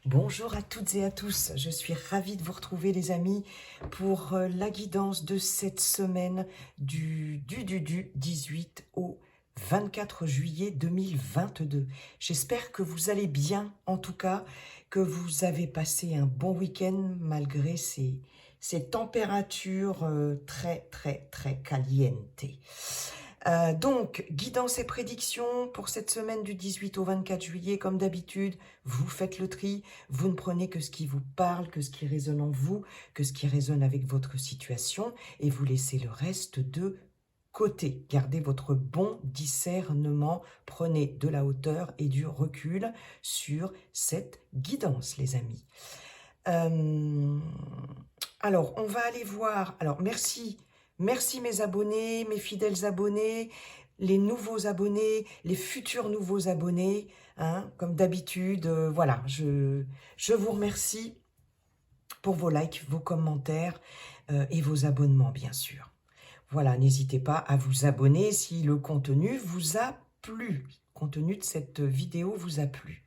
Bonjour à toutes et à tous, je suis ravie de vous retrouver les amis pour la guidance de cette semaine du 18 au 24 juillet 2022. J'espère que vous allez bien, en tout cas, que vous avez passé un bon week-end malgré ces températures très calientes. Donc, guidance et prédictions pour cette semaine du 18 au 24 juillet, comme d'habitude, vous faites le tri, vous ne prenez que ce qui vous parle, que ce qui résonne en vous, que ce qui résonne avec votre situation, et vous laissez le reste de côté. Gardez votre bon discernement, prenez de la hauteur et du recul sur cette guidance, les amis. Alors, on va aller voir, alors merci mes abonnés, mes fidèles abonnés, les nouveaux abonnés, les futurs nouveaux abonnés, hein, comme d'habitude, voilà, je vous remercie pour vos likes, vos commentaires et vos abonnements, bien sûr. Voilà, n'hésitez pas à vous abonner si le contenu vous a plu, le contenu de cette vidéo vous a plu.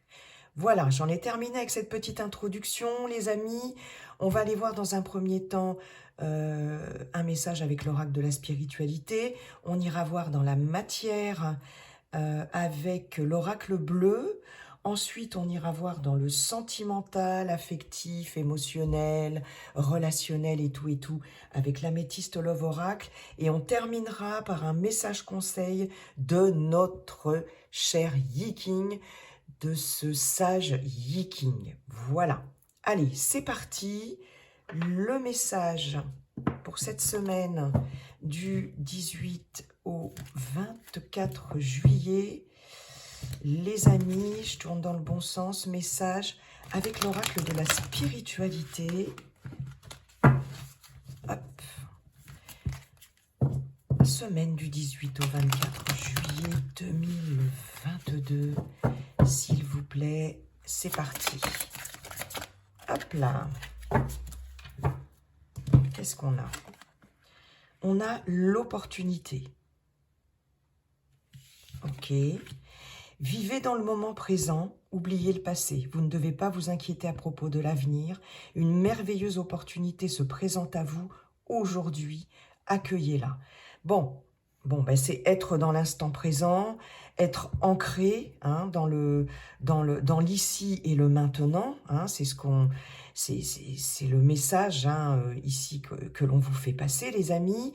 Voilà, j'en ai terminé avec cette petite introduction, les amis. On va aller voir dans un premier temps un message avec l'oracle de la spiritualité. On ira voir dans la matière avec l'oracle bleu. Ensuite, on ira voir dans le sentimental, affectif, émotionnel, relationnel et tout, avec l'améthyste Love Oracle. Et on terminera par un message conseil de notre cher Yi King, de ce sage Yi King. Voilà. Allez, c'est parti. Le message pour cette semaine du 18 au 24 juillet. Les amis, je tourne dans le bon sens. Message avec l'oracle de la spiritualité. Hop. Semaine du 18 au 24 juillet 2022. S'il vous plaît, c'est parti. Hop là. Qu'est-ce qu'on a? On a l'opportunité. Ok. Vivez dans le moment présent, oubliez le passé. Vous ne devez pas vous inquiéter à propos de l'avenir. Une merveilleuse opportunité se présente à vous aujourd'hui. Accueillez-la. Bon, ben c'est être dans l'instant présent, être ancré hein, dans l'ici et le maintenant. Hein, c'est le message hein, ici que l'on vous fait passer, les amis.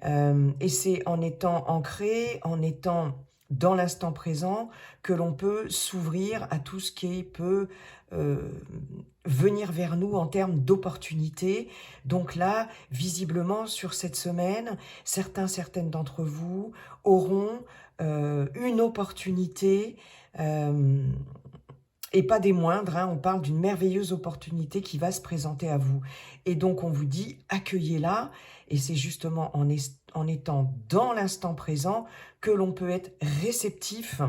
Et c'est en étant ancré, en étant dans l'instant présent, que l'on peut s'ouvrir à tout ce qui peut venir vers nous en termes d'opportunités. Donc là, visiblement, sur cette semaine, certaines d'entre vous auront une opportunité, et pas des moindres, hein, on parle d'une merveilleuse opportunité qui va se présenter à vous. Et donc, on vous dit, accueillez-la, et c'est justement en étant dans l'instant présent que l'on peut être réceptif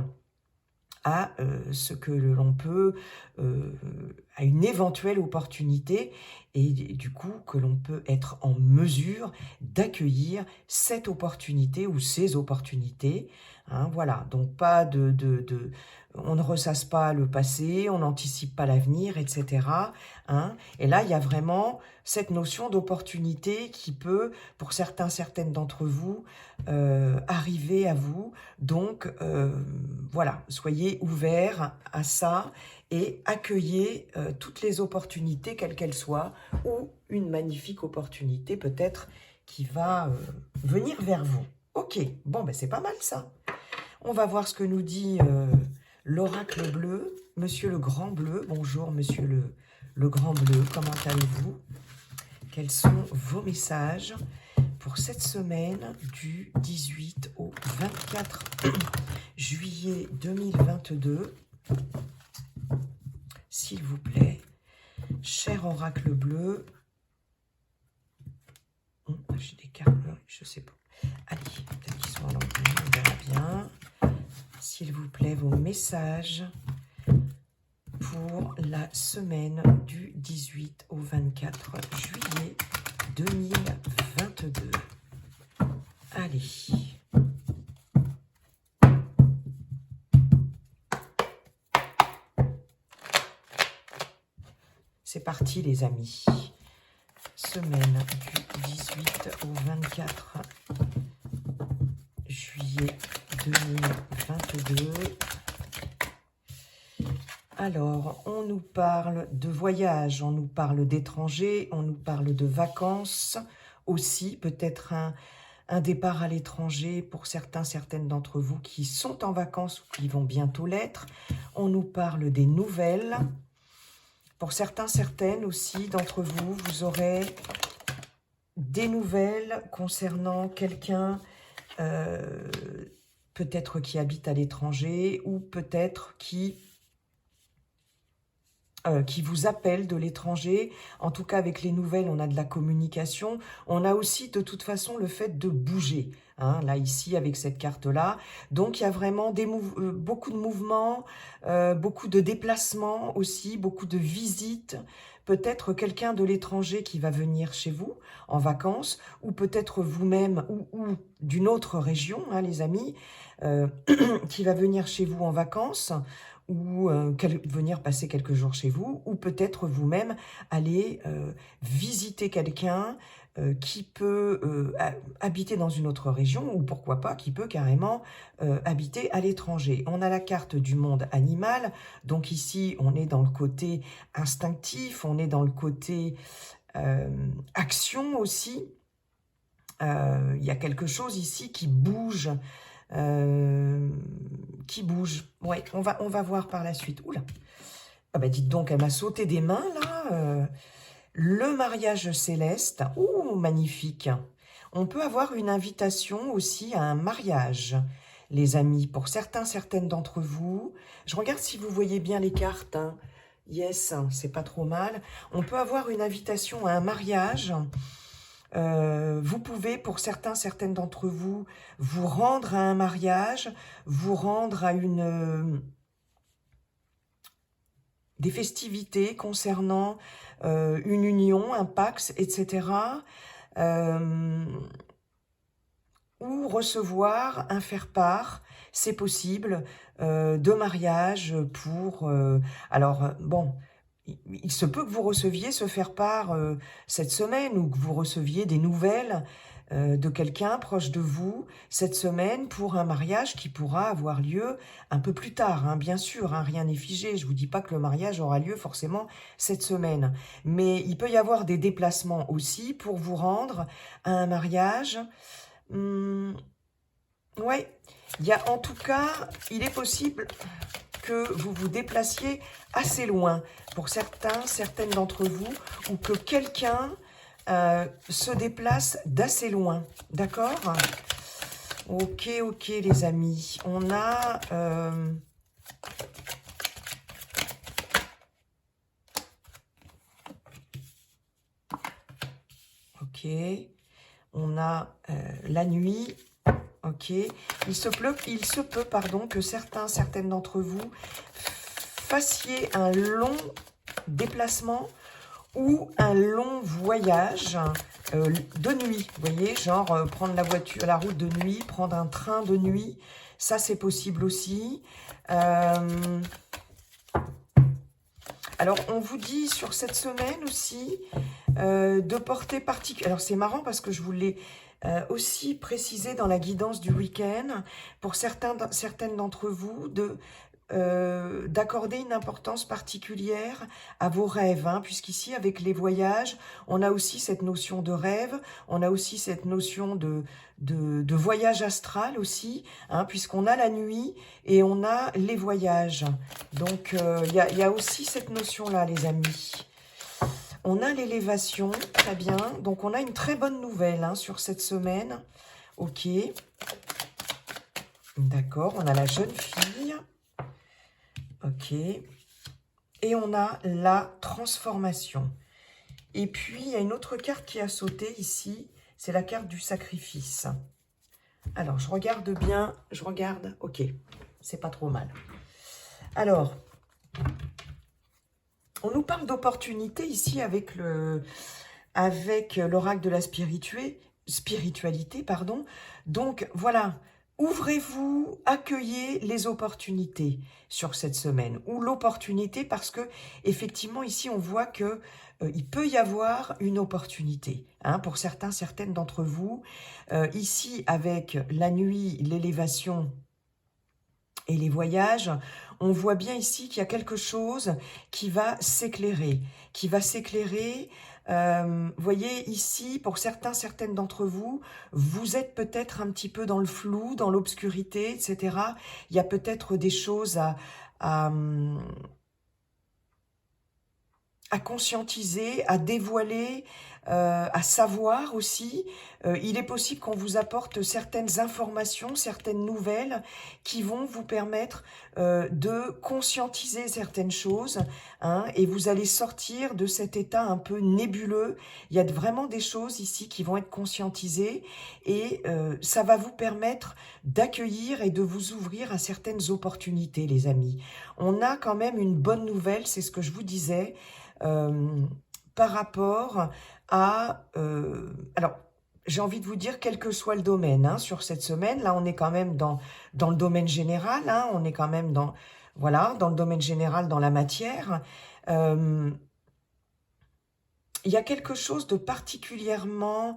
à ce que l'on peut, à une éventuelle opportunité, et du coup que l'on peut être en mesure d'accueillir cette opportunité ou ces opportunités. Hein, voilà, donc pas on ne ressasse pas le passé, on n'anticipe pas l'avenir, etc. Hein, et là, il y a vraiment cette notion d'opportunité qui peut, pour certaines d'entre vous, arriver à vous. Donc, voilà, soyez ouverts à ça et accueillez toutes les opportunités, quelles qu'elles soient, ou une magnifique opportunité peut-être qui va venir vers vous. Ok, bon, ben c'est pas mal ça. On va voir ce que nous dit l'oracle bleu, Monsieur le Grand Bleu. Bonjour, Monsieur le Grand Bleu, comment allez-vous? Quels sont vos messages pour cette semaine du 18 au 24 juillet 2022? S'il vous plaît, cher oracle bleu. J'ai des cartes, je sais pas. Allez, peut-être qu'ils sont à l'envers, on verra bien. S'il vous plaît, vos messages pour la semaine du 18 au 24 juillet 2022. Allez. C'est parti les amis. Semaine du 18 au 24 juillet 2022. Alors, on nous parle de voyage, on nous parle d'étrangers, on nous parle de vacances aussi, peut-être un départ à l'étranger pour certaines d'entre vous qui sont en vacances ou qui vont bientôt l'être. On nous parle des nouvelles. Pour certaines aussi d'entre vous, vous aurez des nouvelles concernant quelqu'un peut-être qui habite à l'étranger ou peut-être qui vous appelle de l'étranger. En tout cas, avec les nouvelles, on a de la communication. On a aussi, de toute façon, le fait de bouger. Hein, là, ici, avec cette carte-là. Donc, il y a vraiment beaucoup de mouvements, beaucoup de déplacements aussi, beaucoup de visites. Peut-être quelqu'un de l'étranger qui va venir chez vous en vacances, ou peut-être vous-même, ou d'une autre région, hein, les amis, qui va venir chez vous en vacances, ou venir passer quelques jours chez vous, ou peut-être vous-même aller visiter quelqu'un qui peut habiter dans une autre région, ou pourquoi pas, qui peut carrément habiter à l'étranger. On a la carte du monde animal, donc ici on est dans le côté instinctif, on est dans le côté action aussi. Il y a quelque chose ici qui bouge, Ouais, on va voir par la suite. Oula. Ah bah dites donc, elle m'a sauté des mains là. Le mariage céleste. Ouh, magnifique. On peut avoir une invitation aussi à un mariage, les amis. Pour certaines d'entre vous. Je regarde si vous voyez bien les cartes. Hein. Yes, c'est pas trop mal. On peut avoir une invitation à un mariage. Vous pouvez, pour certaines d'entre vous, vous rendre à un mariage, vous rendre à des festivités concernant une union, un pax, etc. Ou recevoir un faire-part, c'est possible, de mariage pour... alors, bon... Il se peut que vous receviez ce faire-part cette semaine ou que vous receviez des nouvelles de quelqu'un proche de vous cette semaine pour un mariage qui pourra avoir lieu un peu plus tard, hein, bien sûr, hein, rien n'est figé. Je ne vous dis pas que le mariage aura lieu forcément cette semaine. Mais il peut y avoir des déplacements aussi pour vous rendre à un mariage. Ouais, en tout cas, il est possible que vous vous déplaciez assez loin pour certaines d'entre vous, ou que quelqu'un se déplace d'assez loin, d'accord? Ok, les amis, on a... ok, on a la nuit. Ok, il se peut, que certaines d'entre vous fassiez un long déplacement ou un long voyage de nuit. Vous voyez, genre prendre la route de nuit, prendre un train de nuit, ça c'est possible aussi. Alors, on vous dit sur cette semaine aussi de porter particulièrement... Alors, c'est marrant parce que je voulais... aussi préciser dans la guidance du week-end, pour certaines d'entre vous, d'accorder une importance particulière à vos rêves, hein, puisqu'ici, avec les voyages, on a aussi cette notion de rêve, on a aussi cette notion de voyage astral aussi, hein, puisqu'on a la nuit et on a les voyages. Donc, il y a aussi cette notion-là, les amis. On a l'élévation, très bien. Donc, on a une très bonne nouvelle hein, sur cette semaine. Ok. D'accord, on a la jeune fille. Ok. Et on a la transformation. Et puis, il y a une autre carte qui a sauté ici. C'est la carte du sacrifice. Alors, je regarde bien. Ok, c'est pas trop mal. Alors... on nous parle d'opportunités ici avec l'oracle de la spiritualité, pardon. Donc, voilà, ouvrez-vous, accueillez les opportunités sur cette semaine, ou l'opportunité parce que effectivement ici on voit que il peut y avoir une opportunité, hein, pour certains, certaines d'entre vous. Ici avec la nuit, l'élévation et les voyages, on voit bien ici qu'il y a quelque chose qui va s'éclairer, qui va s'éclairer. Voyez ici, pour certains, certaines d'entre vous, vous êtes peut-être un petit peu dans le flou, dans l'obscurité, etc. Il y a peut-être des choses à, à conscientiser, à dévoiler, à savoir aussi. Il est possible qu'on vous apporte certaines informations, certaines nouvelles qui vont vous permettre de conscientiser certaines choses, hein, et vous allez sortir de cet état un peu nébuleux. Il y a vraiment des choses ici qui vont être conscientisées et ça va vous permettre d'accueillir et de vous ouvrir à certaines opportunités, les amis. On a quand même une bonne nouvelle, c'est ce que je vous disais, euh, par rapport à... alors, j'ai envie de vous dire, quel que soit le domaine, hein, sur cette semaine, là on est quand même dans le domaine général, hein, on est quand même dans, voilà, dans le domaine général, dans la matière. Euh, il y a quelque chose de particulièrement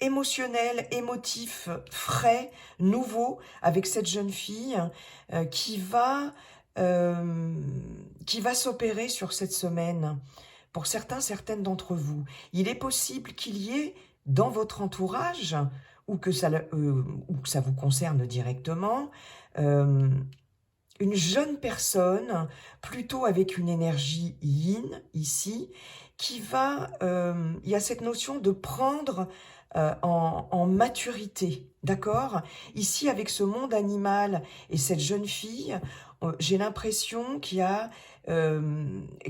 émotionnel, émotif, frais, nouveau, avec cette jeune fille euh, qui va, euh, qui va s'opérer sur cette semaine. Pour certains, certaines d'entre vous, il est possible qu'il y ait dans votre entourage, ou que ça vous concerne directement, euh, une jeune personne, plutôt avec une énergie yin, ici, qui va... il y a cette notion de prendre en maturité, d'accord? Ici, avec ce monde animal et cette jeune fille, j'ai l'impression qu'il y a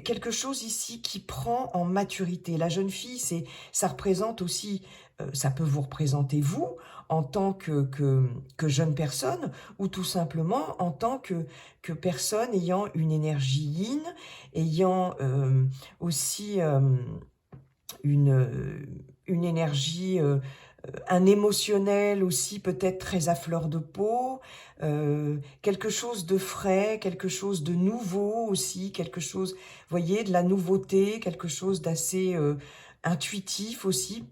quelque chose ici qui prend en maturité. La jeune fille, ça représente aussi, ça peut vous représenter vous en tant que jeune personne, ou tout simplement en tant que personne ayant une énergie yin, ayant aussi une énergie, un émotionnel aussi peut-être très à fleur de peau, quelque chose de frais, quelque chose de nouveau aussi, quelque chose, voyez, de la nouveauté, quelque chose d'assez intuitif aussi,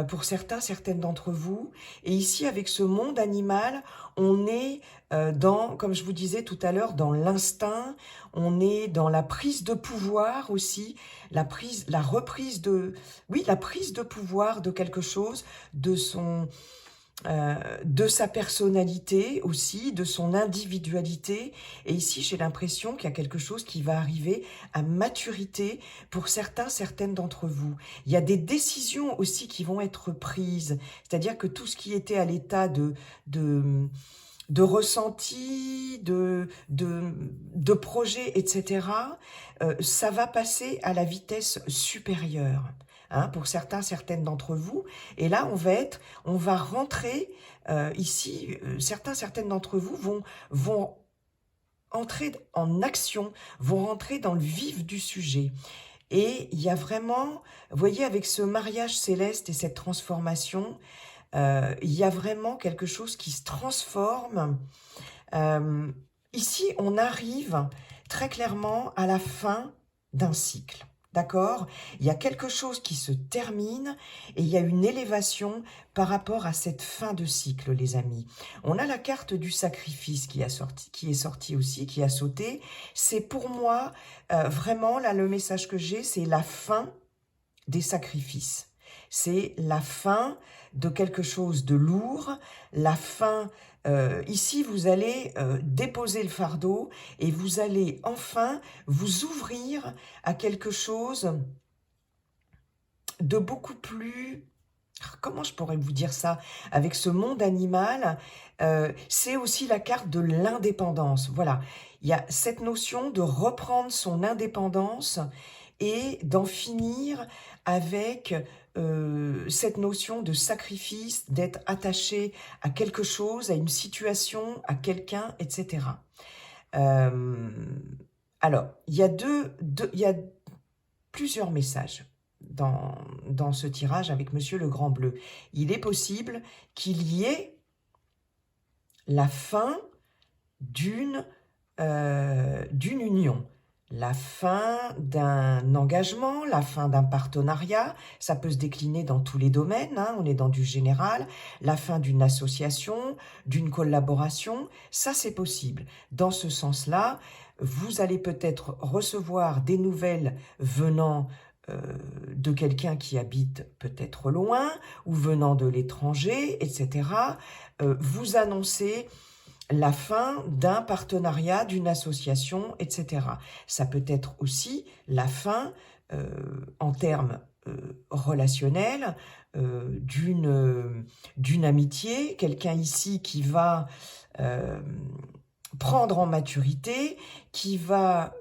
pour certains, certaines d'entre vous. Et ici, avec ce monde animal, on est dans, comme je vous disais tout à l'heure, dans l'instinct, on est dans la prise de pouvoir aussi, la reprise de, oui, la prise de pouvoir de quelque chose, de son, de sa personnalité aussi, de son individualité. Et ici, j'ai l'impression qu'il y a quelque chose qui va arriver à maturité pour certains, certaines d'entre vous. Il y a des décisions aussi qui vont être prises, c'est-à-dire que tout ce qui était à l'état de ressenti, de projet, etc., ça va passer à la vitesse supérieure, hein, pour certains, certaines d'entre vous. Et là, on va rentrer ici, certains, certaines d'entre vous vont entrer en action, vont rentrer dans le vif du sujet. Et il y a vraiment, vous voyez, avec ce mariage céleste et cette transformation, il y a vraiment quelque chose qui se transforme. Euh, Ici, on arrive très clairement à la fin d'un cycle. D'accord? Il y a quelque chose qui se termine et il y a une élévation par rapport à cette fin de cycle, les amis. On a la carte du sacrifice qui est sortie aussi, qui a sauté. C'est pour moi, vraiment, là, le message que j'ai, c'est la fin des sacrifices. C'est la fin de quelque chose de lourd, la fin... ici, vous allez déposer le fardeau et vous allez enfin vous ouvrir à quelque chose de beaucoup plus... Comment je pourrais vous dire ça? Avec ce monde animal, c'est aussi la carte de l'indépendance. Voilà, il y a cette notion de reprendre son indépendance et d'en finir avec cette notion de sacrifice, d'être attaché à quelque chose, à une situation, à quelqu'un, etc. Alors, il y a plusieurs messages dans ce tirage avec Monsieur le Grand Bleu. Il est possible qu'il y ait la fin d'une union, la fin d'un engagement, la fin d'un partenariat. Ça peut se décliner dans tous les domaines, hein, on est dans du général, la fin d'une association, d'une collaboration, ça c'est possible. Dans ce sens-là, vous allez peut-être recevoir des nouvelles venant de quelqu'un qui habite peut-être loin, ou venant de l'étranger, etc. Vous annoncez la fin d'un partenariat, d'une association, etc. Ça peut être aussi la fin, en termes relationnels, d'une amitié, quelqu'un ici qui va prendre en maturité, qui va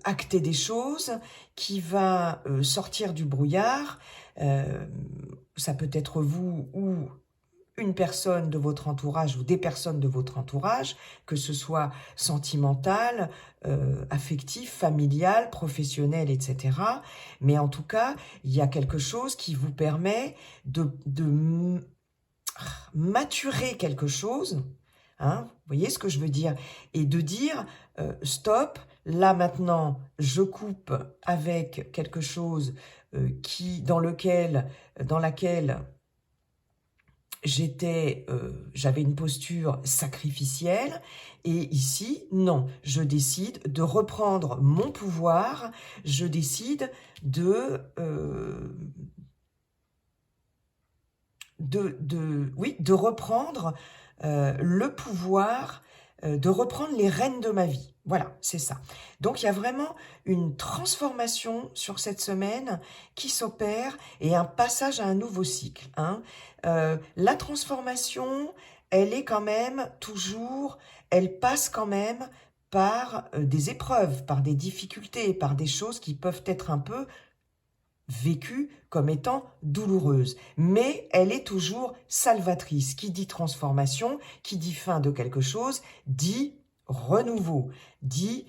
acter des choses, qui va sortir du brouillard. Ça peut être vous ou une personne de votre entourage ou des personnes de votre entourage, que ce soit sentimental, affectif, familial, professionnel, etc. Mais en tout cas, il y a quelque chose qui vous permet de maturer quelque chose, hein, vous voyez ce que je veux dire, et de dire stop, là maintenant je coupe avec quelque chose dans laquelle j'avais une posture sacrificielle, et ici, non, je décide de reprendre mon pouvoir, je décide de reprendre le pouvoir, de reprendre les rênes de ma vie. Voilà, c'est ça. Donc, il y a vraiment une transformation sur cette semaine qui s'opère et un passage à un nouveau cycle, hein. La transformation, elle est quand même toujours, elle passe quand même par des épreuves, par des difficultés, par des choses qui peuvent être un peu vécue comme étant douloureuse, mais elle est toujours salvatrice. Qui dit transformation, qui dit fin de quelque chose, dit renouveau, dit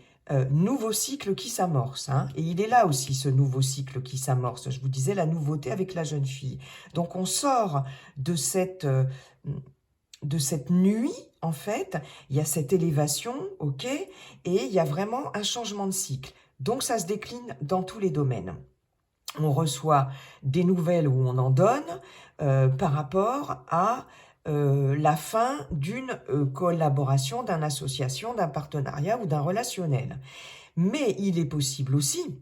nouveau cycle qui s'amorce, hein. Et il est là aussi ce nouveau cycle qui s'amorce. Je vous disais la nouveauté avec la jeune fille. Donc on sort de cette nuit, en fait, il y a cette élévation, ok, et il y a vraiment un changement de cycle. Donc ça se décline dans tous les domaines. On reçoit des nouvelles où on en donne par rapport à la fin d'une collaboration, d'une association, d'un partenariat ou d'un relationnel. Mais il est possible aussi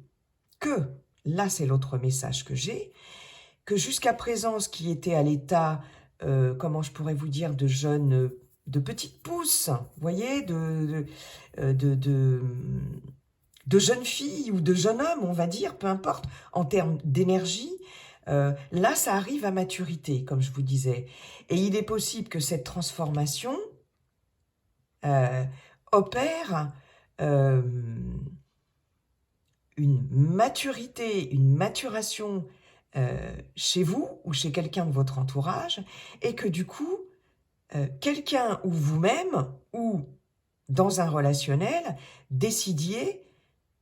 que, là c'est l'autre message que j'ai, que jusqu'à présent ce qui était à l'état, comment je pourrais vous dire, de jeunes, de petites pousses, vous voyez, de jeunes filles ou de jeunes hommes, on va dire, peu importe, en termes d'énergie, là, ça arrive à maturité, comme je vous disais. Et il est possible que cette transformation opère une maturité, une maturation chez vous ou chez quelqu'un de votre entourage, et que du coup, quelqu'un ou vous-même, ou dans un relationnel, décidiez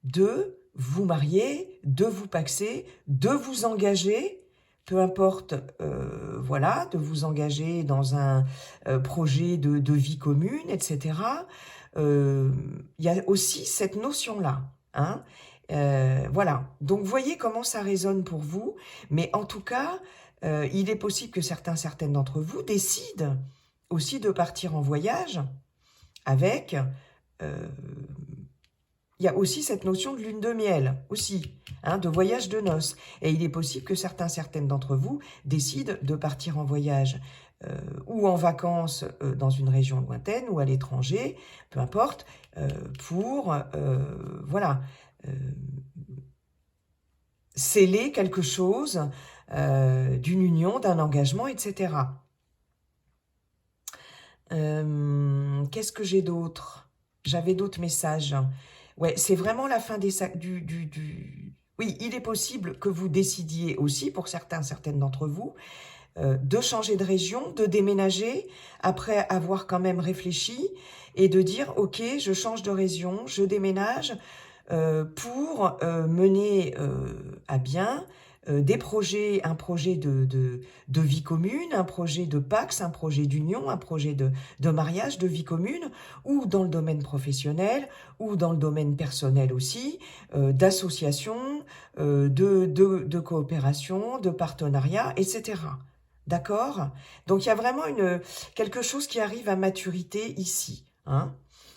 de vous marier, de vous paxer, de vous engager, peu importe, voilà, de vous engager dans un projet de vie commune, etc. Il y a aussi cette notion-là, hein. Voilà, donc voyez comment ça résonne pour vous, mais en tout cas, il est possible que certaines d'entre vous décident aussi de partir en voyage avec... il y a aussi cette notion de lune de miel, aussi, hein, de voyage de noces. Et il est possible que certaines d'entre vous décident de partir en voyage ou en vacances dans une région lointaine ou à l'étranger, peu importe, pour, voilà, sceller quelque chose d'une union, d'un engagement, etc. Qu'est-ce que j'ai d'autre? J'avais d'autres messages. Ouais, c'est vraiment la fin Oui, il est possible que vous décidiez aussi, pour certaines d'entre vous, de changer de région, de déménager, après avoir quand même réfléchi, et de dire, ok, je change de région, je déménage, pour mener à bien des projets, un projet de vie commune, un projet de Pax, un projet d'union, un projet de mariage, de vie commune, ou dans le domaine professionnel, ou dans le domaine personnel aussi, d'association, de coopération, de partenariat, etc. D'accord? Donc il y a vraiment quelque chose qui arrive à maturité ici, hein?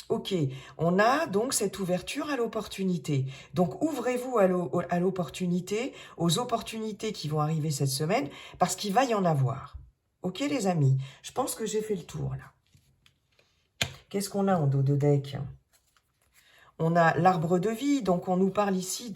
Ok, on a donc cette ouverture à l'opportunité. Donc ouvrez-vous à l'opportunité, aux opportunités qui vont arriver cette semaine, parce qu'il va y en avoir. Ok les amis, je pense que j'ai fait le tour là. Qu'est-ce qu'on a en dos de deck? On a l'arbre de vie, donc on nous parle ici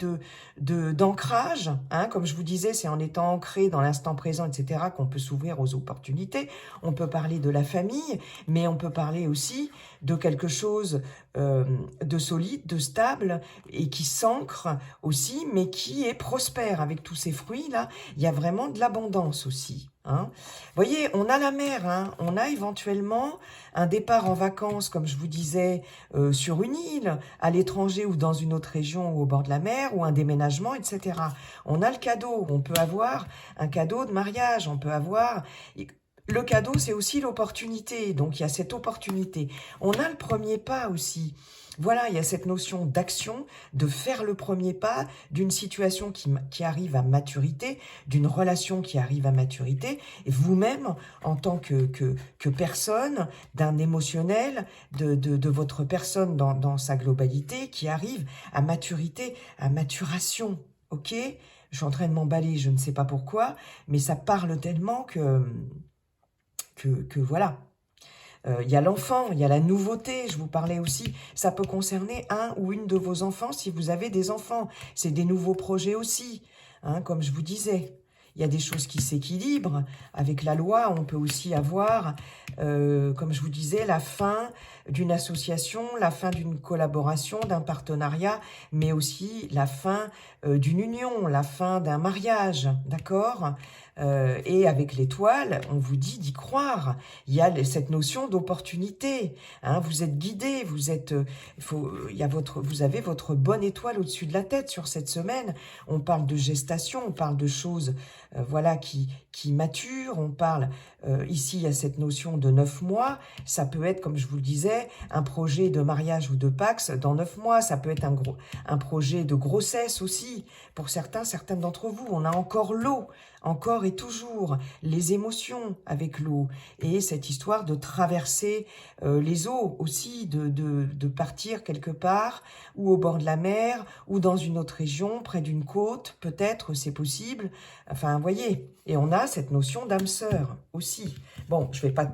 d'ancrage, hein, comme je vous disais, c'est en étant ancré dans l'instant présent, etc., qu'on peut s'ouvrir aux opportunités. On peut parler de la famille, mais on peut parler aussi de quelque chose de solide, de stable, et qui s'ancre aussi, mais qui est prospère. Avec tous ces fruits-là, il y a vraiment de l'abondance aussi. Hein. Vous voyez, on a la mer, hein, on a éventuellement un départ en vacances, comme je vous disais, sur une île, à l'étranger ou dans une autre région ou au bord de la mer, ou un déménagement, etc. On a le cadeau, on peut avoir un cadeau de mariage, on peut avoir... Le cadeau, c'est aussi l'opportunité, donc il y a cette opportunité. On a le premier pas aussi. Voilà, il y a cette notion d'action, de faire le premier pas d'une situation qui arrive à maturité, d'une relation qui arrive à maturité, et vous-même, en tant que personne, d'un émotionnel, de votre personne dans sa globalité, qui arrive à maturité, à maturation, ok? Je suis en train de m'emballer, je ne sais pas pourquoi, mais ça parle tellement que voilà. Il y a l'enfant, il y a la nouveauté, je vous parlais aussi, ça peut concerner un ou une de vos enfants si vous avez des enfants. C'est des nouveaux projets aussi, hein, comme je vous disais. Il y a des choses qui s'équilibrent. Avec la loi, on peut aussi avoir, comme je vous disais, la fin d'une association, la fin d'une collaboration, d'un partenariat, mais aussi la fin d'une union, la fin d'un mariage, d'accord ? Et avec l'étoile, on vous dit d'y croire. Il y a cette notion d'opportunité. Hein, vous êtes guidé, vous avez votre bonne étoile au-dessus de la tête sur cette semaine. On parle de gestation, on parle de choses voilà, qui maturent. On parle, ici, il y a cette notion de 9 mois. Ça peut être, comme je vous le disais, un projet de mariage ou de Pax dans 9 mois. Ça peut être un projet de grossesse aussi. Pour certaines d'entre vous, on a encore l'eau. Encore et toujours, les émotions avec l'eau et cette histoire de traverser les eaux aussi, de partir quelque part ou au bord de la mer ou dans une autre région, près d'une côte, peut-être, c'est possible. Enfin, vous voyez, et on a cette notion d'âme sœur aussi. Bon, je ne vais pas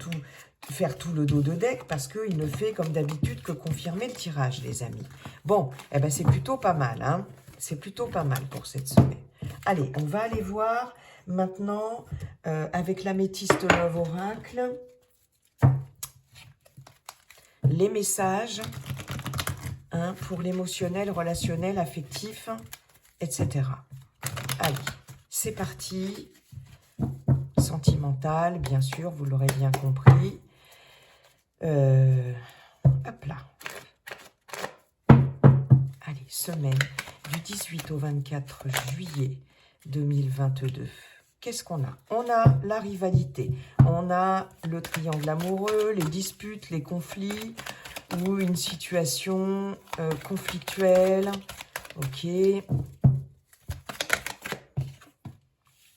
faire tout le dos de deck parce qu'il ne fait comme d'habitude que confirmer le tirage, les amis. Bon, eh ben, c'est plutôt pas mal, hein. C'est plutôt pas mal pour cette semaine. Allez, on va aller voir... Maintenant, avec l'améthyste Love Oracle, les messages hein, pour l'émotionnel, relationnel, affectif, etc. Allez, c'est parti. Sentimental, bien sûr, vous l'aurez bien compris. Hop là. Allez, semaine du 18 au 24 juillet 2022. Qu'est-ce qu'on a? On a la rivalité, on a le triangle amoureux, les disputes, les conflits, ou une situation conflictuelle. Ok.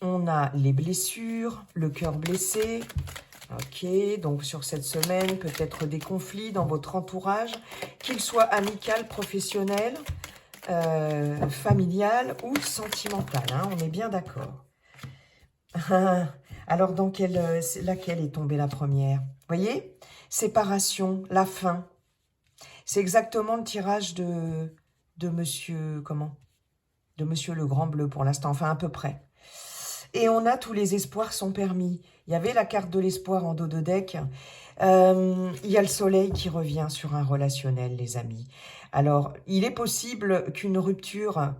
On a les blessures, le cœur blessé. Ok, donc sur cette semaine, peut-être des conflits dans votre entourage, qu'ils soient amical, professionnel, familial ou sentimental. Hein, on est bien d'accord. Alors, laquelle est tombée la première? Vous voyez? Séparation, la fin. C'est exactement le tirage de monsieur, comment? De monsieur le Grand Bleu pour l'instant, enfin à peu près. Et on a tous les espoirs sont permis. Il y avait la carte de l'espoir en dos de deck. Il y a le soleil qui revient sur un relationnel, les amis. Alors, il est possible qu'une rupture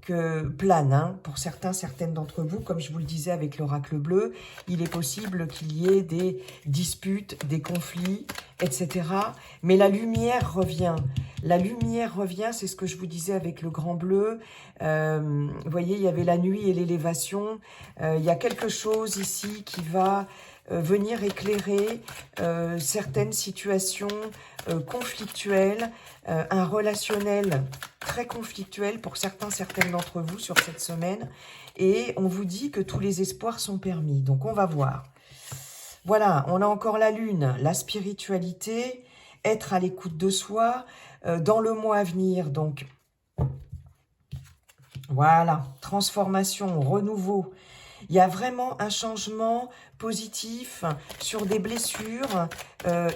que plane, hein, pour certaines d'entre vous, comme je vous le disais avec l'oracle bleu, il est possible qu'il y ait des disputes, des conflits, etc. Mais la lumière revient. La lumière revient, c'est ce que je vous disais avec le grand bleu. Vous voyez, il y avait la nuit et l'élévation. Il y a quelque chose ici qui va venir éclairer certaines situations conflictuelles, un relationnel très conflictuel pour certaines d'entre vous sur cette semaine. Et on vous dit que tous les espoirs sont permis. Donc on va voir. Voilà, on a encore la lune, la spiritualité, être à l'écoute de soi dans le mois à venir. Donc voilà, transformation, renouveau. Il y a vraiment un changement positif sur des blessures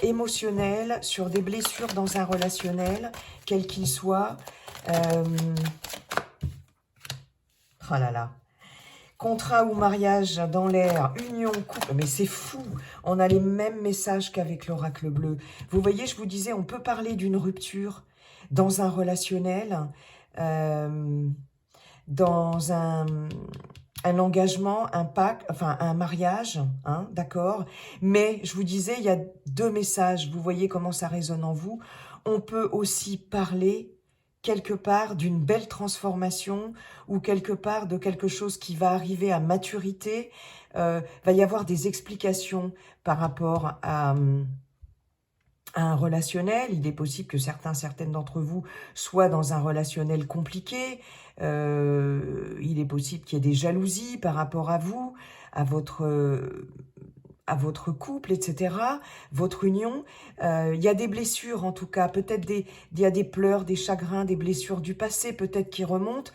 émotionnelles, sur des blessures dans un relationnel, quel qu'il soit. Oh là là. Contrat ou mariage dans l'air, union, couple, mais c'est fou. On a les mêmes messages qu'avec l'oracle bleu. Vous voyez, je vous disais, on peut parler d'une rupture dans un relationnel, dans un engagement, un pacte, enfin un mariage, hein, d'accord. Mais je vous disais, il y a deux messages. Vous voyez comment ça résonne en vous. On peut aussi parler quelque part d'une belle transformation ou quelque part de quelque chose qui va arriver à maturité. Va y avoir des explications par rapport à un relationnel. Il est possible que certaines d'entre vous soient dans un relationnel compliqué. Il est possible qu'il y ait des jalousies par rapport à vous, à votre couple, etc., votre union. Il y a des blessures, en tout cas, peut-être il y a des pleurs, des chagrins, des blessures du passé, peut-être qui remontent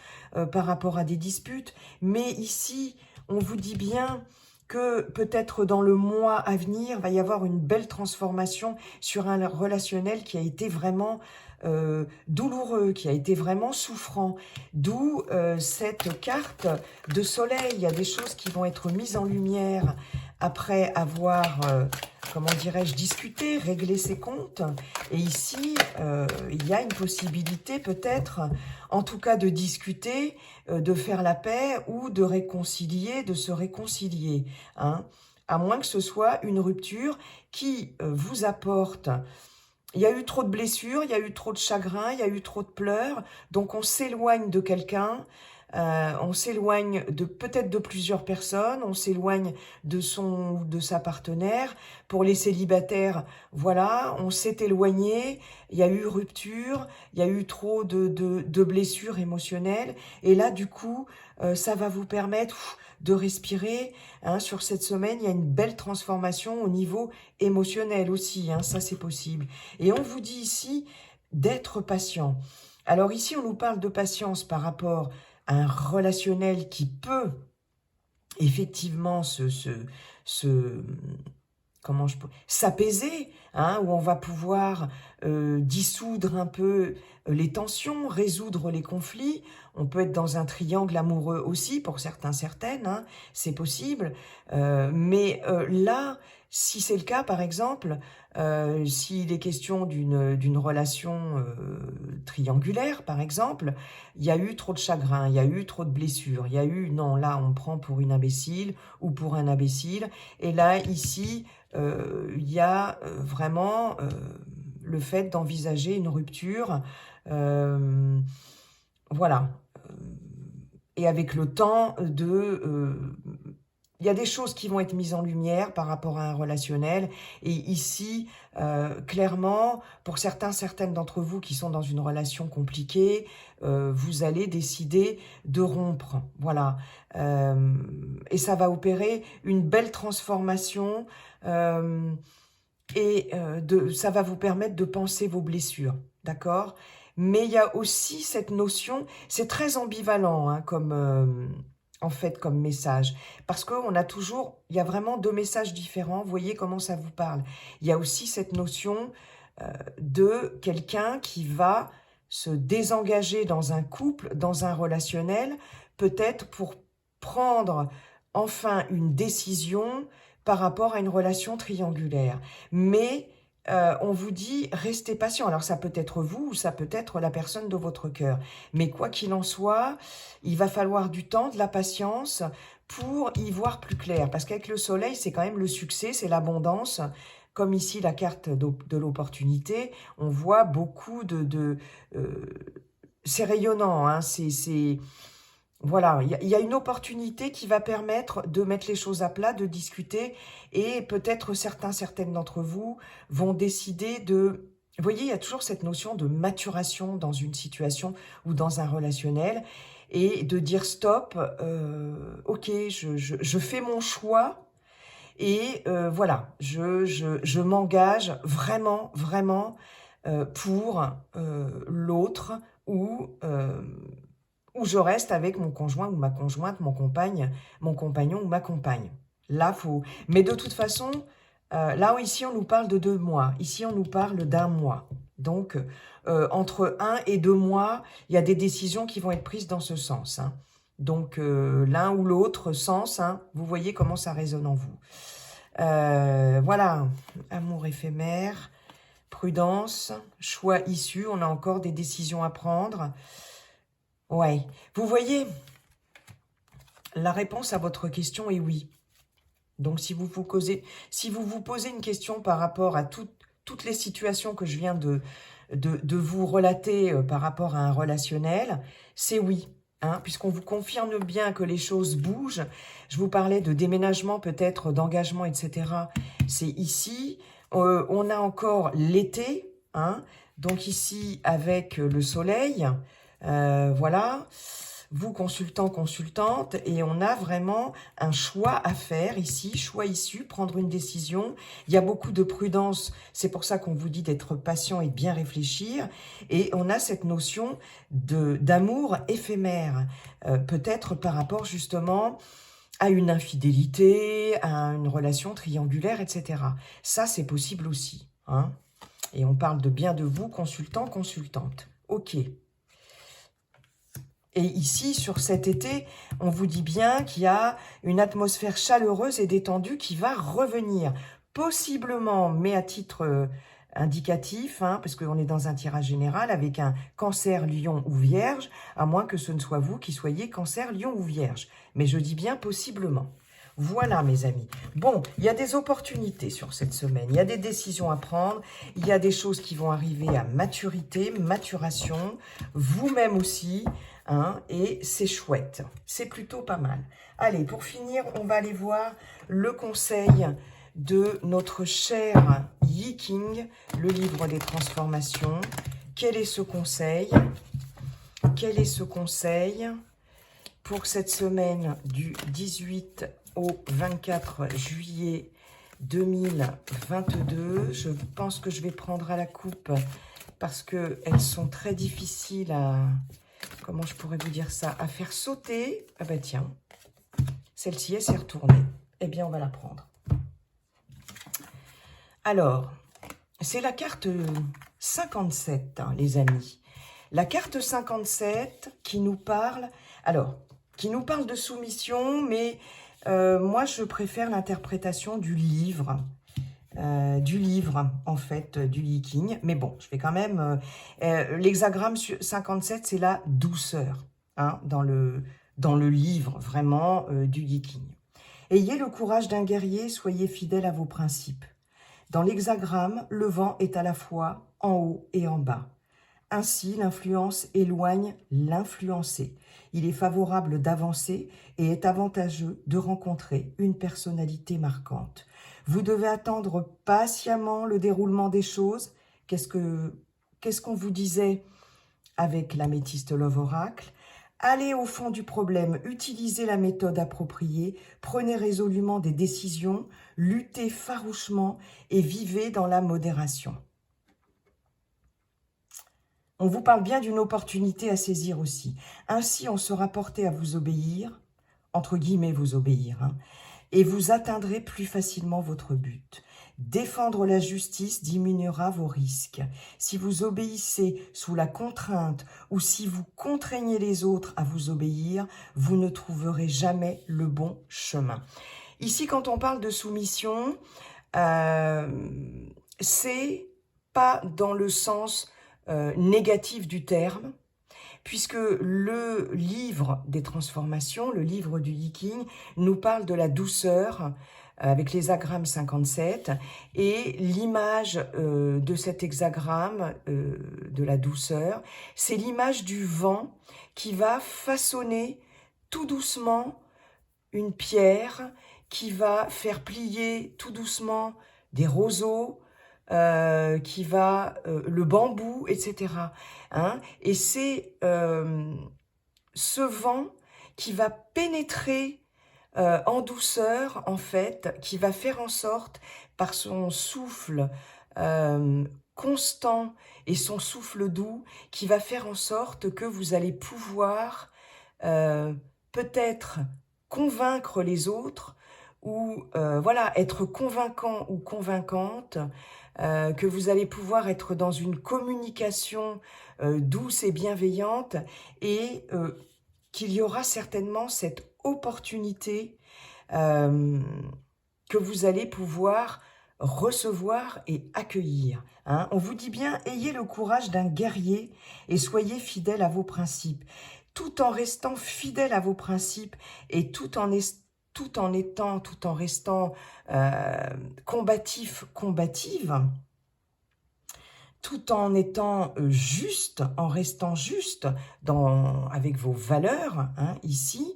par rapport à des disputes. Mais ici, on vous dit bien que peut-être dans le mois à venir, va y avoir une belle transformation sur un relationnel qui a été vraiment douloureux, qui a été vraiment souffrant. D'où cette carte de soleil. Il y a des choses qui vont être mises en lumière après avoir, comment dirais-je, discuté, réglé ses comptes. Et ici, il y a une possibilité peut-être, en tout cas de discuter, de faire la paix ou de réconcilier, de se réconcilier. Hein, à moins que ce soit une rupture qui vous apporte. Il y a eu trop de blessures, il y a eu trop de chagrin, il y a eu trop de pleurs. Donc on s'éloigne de quelqu'un. On s'éloigne peut-être de plusieurs personnes, on s'éloigne de son ou de sa partenaire. Pour les célibataires, voilà, on s'est éloigné, il y a eu rupture, il y a eu trop de blessures émotionnelles. Et là, du coup, ça va vous permettre de respirer. Hein, sur cette semaine, il y a une belle transformation au niveau émotionnel aussi, hein, ça c'est possible. Et on vous dit ici d'être patient. Alors ici, on nous parle de patience par rapport un relationnel qui peut effectivement s'apaiser, hein, où on va pouvoir dissoudre un peu les tensions, résoudre les conflits. On peut être dans un triangle amoureux aussi, pour certaines, hein, c'est possible. Mais là, si c'est le cas, par exemple, s'il est question d'une relation triangulaire, par exemple, il y a eu trop de chagrin, il y a eu trop de blessures, il y a eu, non, là, on prend pour une imbécile ou pour un imbécile. Et là, ici, il y a vraiment le fait d'envisager une rupture. Voilà. Et avec le temps il y a des choses qui vont être mises en lumière par rapport à un relationnel. Et ici, clairement, pour certaines d'entre vous qui sont dans une relation compliquée, vous allez décider de rompre. Voilà. Et ça va opérer une belle transformation. Ça va vous permettre de penser vos blessures. D'accord ? Mais il y a aussi cette notion, c'est très ambivalent, hein, en fait, comme message. Parce qu'on a toujours, il y a vraiment deux messages différents. Vous voyez comment ça vous parle. Il y a aussi cette notion de quelqu'un qui va se désengager dans un couple, dans un relationnel, peut-être pour prendre enfin une décision par rapport à une relation triangulaire. Mais on vous dit restez patient. Alors ça peut être vous ou ça peut être la personne de votre cœur. Mais quoi qu'il en soit, il va falloir du temps, de la patience pour y voir plus clair. Parce qu'avec le soleil, c'est quand même le succès, c'est l'abondance. Comme ici, la carte de l'opportunité, on voit beaucoup c'est rayonnant, hein, voilà, il y a une opportunité qui va permettre de mettre les choses à plat, de discuter, et peut-être certaines d'entre vous vont décider de... Vous voyez, il y a toujours cette notion de maturation dans une situation ou dans un relationnel, et de dire stop, ok, je fais mon choix, et voilà, je m'engage vraiment, vraiment pour l'autre, ou je reste avec mon conjoint ou ma conjointe, mon compagnon ou ma compagne. Là, faut... Mais de toute façon, là, ici, on nous parle de 2 mois. Ici, on nous parle d'1 mois. Donc, entre 1 et 2 mois, il y a des décisions qui vont être prises dans ce sens, hein. Donc, l'un ou l'autre sens, hein, vous voyez comment ça résonne en vous. Voilà, amour éphémère, prudence, choix issu, on a encore des décisions à prendre. Ouais, vous voyez, la réponse à votre question est oui. Donc, si vous vous posez une question par rapport à toutes les situations que je viens de vous relater par rapport à un relationnel, c'est oui. Hein, puisqu'on vous confirme bien que les choses bougent. Je vous parlais de déménagement, peut-être d'engagement, etc. C'est ici. On a encore l'été. Hein, donc ici, avec le soleil, voilà. Vous, consultant, consultante, et on a vraiment un choix à faire ici, choix issu, prendre une décision. Il y a beaucoup de prudence, c'est pour ça qu'on vous dit d'être patient et de bien réfléchir. Et on a cette notion d'amour éphémère, peut-être par rapport justement à une infidélité, à une relation triangulaire, etc. Ça, c'est possible aussi. Hein, et on parle de bien de vous, consultant, consultante. Ok. Et ici, sur cet été, on vous dit bien qu'il y a une atmosphère chaleureuse et détendue qui va revenir. Possiblement, mais à titre indicatif, hein, parce qu'on est dans un tirage général avec un cancer, lion ou vierge, à moins que ce ne soit vous qui soyez cancer, lion ou vierge. Mais je dis bien possiblement. Voilà, mes amis. Bon, il y a des opportunités sur cette semaine. Il y a des décisions à prendre. Il y a des choses qui vont arriver à maturité, maturation. Vous-même aussi. Hein, et c'est chouette. C'est plutôt pas mal. Allez, pour finir, on va aller voir le conseil de notre cher Yi King, le livre des transformations. Quel est ce conseil? Quel est ce conseil pour cette semaine du 18 au 24 juillet 2022? Je pense que je vais prendre à la coupe parce qu'elles sont très difficiles à... Comment je pourrais vous dire ça? À faire sauter. Ah bah tiens, celle-ci, elle s'est retournée. Eh bien, on va la prendre. Alors, c'est la carte 57, hein, les amis. La carte 57 qui nous parle... Alors, qui nous parle de soumission, mais moi, je préfère l'interprétation du livre. En fait, du Yi King. Mais bon, je vais quand même... l'hexagramme 57, c'est la douceur, hein, dans le livre, vraiment, du Yi King. Ayez le courage d'un guerrier, soyez fidèle à vos principes. Dans l'hexagramme, le vent est à la fois en haut et en bas. Ainsi, l'influence éloigne l'influencé. Il est favorable d'avancer et est avantageux de rencontrer une personnalité marquante. Vous devez attendre patiemment le déroulement des choses. Qu'est-ce qu'on vous disait avec l'améthyste Love Oracle? Allez au fond du problème, utilisez la méthode appropriée, prenez résolument des décisions, luttez farouchement et vivez dans la modération. On vous parle bien d'une opportunité à saisir aussi. Ainsi, on sera porté à vous obéir, entre guillemets vous obéir, hein, et vous atteindrez plus facilement votre but. Défendre la justice diminuera vos risques. Si vous obéissez sous la contrainte ou si vous contraignez les autres à vous obéir, vous ne trouverez jamais le bon chemin. Ici, quand on parle de soumission, c'est pas dans le sens négatif du terme, puisque le livre des transformations, le livre du Yi-King, nous parle de la douceur, avec l'hexagramme 57, et l'image de cet hexagramme de la douceur, c'est l'image du vent qui va façonner tout doucement une pierre, qui va faire plier tout doucement des roseaux, qui va le bambou, etc. Hein? Et c'est ce vent qui va pénétrer en douceur, en fait, qui va faire en sorte, par son souffle constant et son souffle doux, qui va faire en sorte que vous allez pouvoir peut-être convaincre les autres, ou voilà, être convaincant ou convaincante, que vous allez pouvoir être dans une communication douce et bienveillante, et qu'il y aura certainement cette opportunité que vous allez pouvoir recevoir et accueillir. Hein. On vous dit bien, ayez le courage d'un guerrier et soyez fidèle à vos principes. Tout en restant fidèle à vos principes et tout en restant combatif, combative, tout en étant juste, en restant juste avec vos valeurs, hein, ici,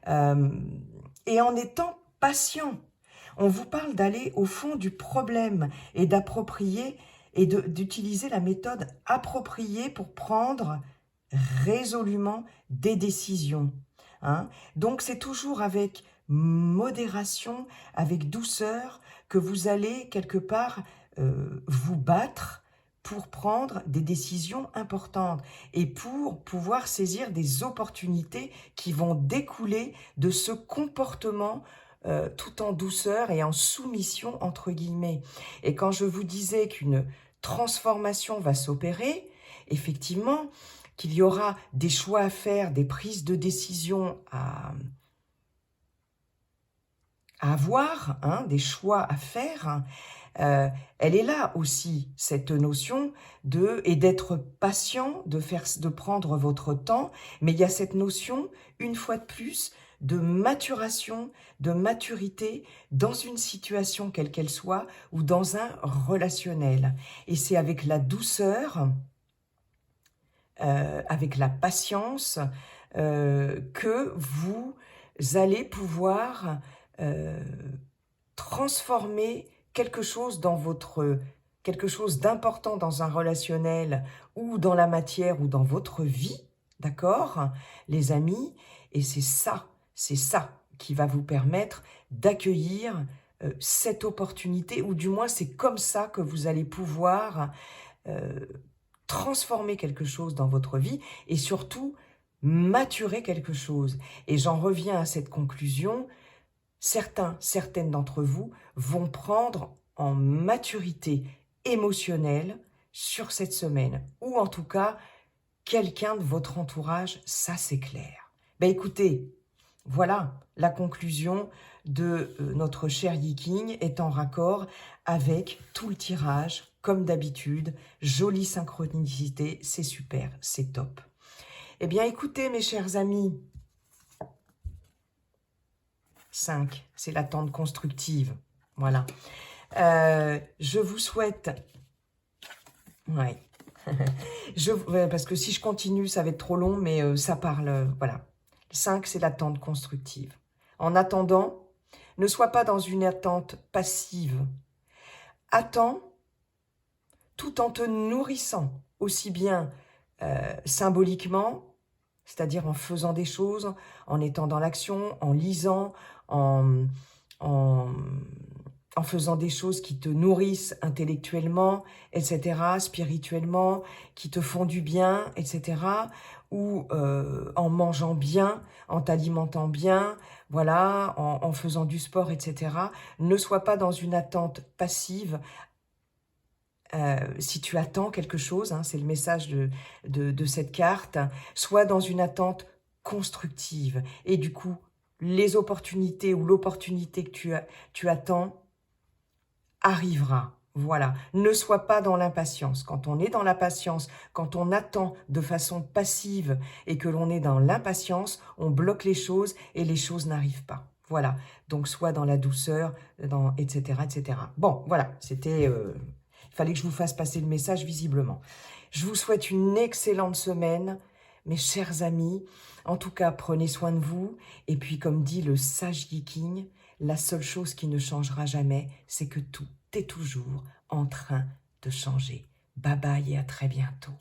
et en étant patient. On vous parle d'aller au fond du problème et d'approprier et d'utiliser la méthode appropriée pour prendre résolument des décisions. Hein. Donc c'est toujours avec modération, avec douceur, que vous allez quelque part vous battre pour prendre des décisions importantes et pour pouvoir saisir des opportunités qui vont découler de ce comportement tout en douceur et en soumission, entre guillemets. Et quand je vous disais qu'une transformation va s'opérer, effectivement, qu'il y aura des choix à faire, des prises de décision à avoir, hein, des choix à faire, elle est là aussi, cette notion d'être patient, de prendre votre temps, mais il y a cette notion, une fois de plus, de maturation, de maturité dans une situation quelle qu'elle soit ou dans un relationnel. Et c'est avec la douceur, avec la patience, que vous allez pouvoir transformer quelque chose d'important dans un relationnel ou dans la matière ou dans votre vie, d'accord, les amis? Et c'est ça qui va vous permettre d'accueillir cette opportunité, ou du moins c'est comme ça que vous allez pouvoir transformer quelque chose dans votre vie et surtout maturer quelque chose. Et j'en reviens à cette conclusion, certaines d'entre vous vont prendre en maturité émotionnelle sur cette semaine, ou en tout cas, quelqu'un de votre entourage, ça c'est clair. Ben écoutez, voilà, la conclusion de notre cher Yi-King est en raccord avec tout le tirage, comme d'habitude, jolie synchronicité, c'est super, c'est top. Eh bien écoutez mes chers amis, 5, c'est l'attente constructive, voilà. Je vous souhaite... Ouais. Parce que si je continue, ça va être trop long, mais ça parle... voilà. 5, c'est l'attente constructive. En attendant, ne sois pas dans une attente passive. Attends tout en te nourrissant, aussi bien symboliquement, c'est-à-dire en faisant des choses, en étant dans l'action, en lisant, en faisant des choses qui te nourrissent intellectuellement, etc., spirituellement, qui te font du bien, etc., ou en mangeant bien, en t'alimentant bien, voilà, en faisant du sport, etc. Ne sois pas dans une attente passive. Si tu attends quelque chose, hein, c'est le message de cette carte, sois dans une attente constructive. Et du coup, les opportunités ou l'opportunité que tu attends arrivera. Voilà, ne sois pas dans l'impatience. Quand on est dans la patience, quand on attend de façon passive et que l'on est dans l'impatience, on bloque les choses et les choses n'arrivent pas. Voilà, donc sois dans la douceur, etc., etc. Bon, voilà, c'était... il fallait que je vous fasse passer le message visiblement. Je vous souhaite une excellente semaine, mes chers amis. En tout cas, prenez soin de vous. Et puis, comme dit le sage Yi, la seule chose qui ne changera jamais, c'est que tout est toujours en train de changer. Bye bye et à très bientôt.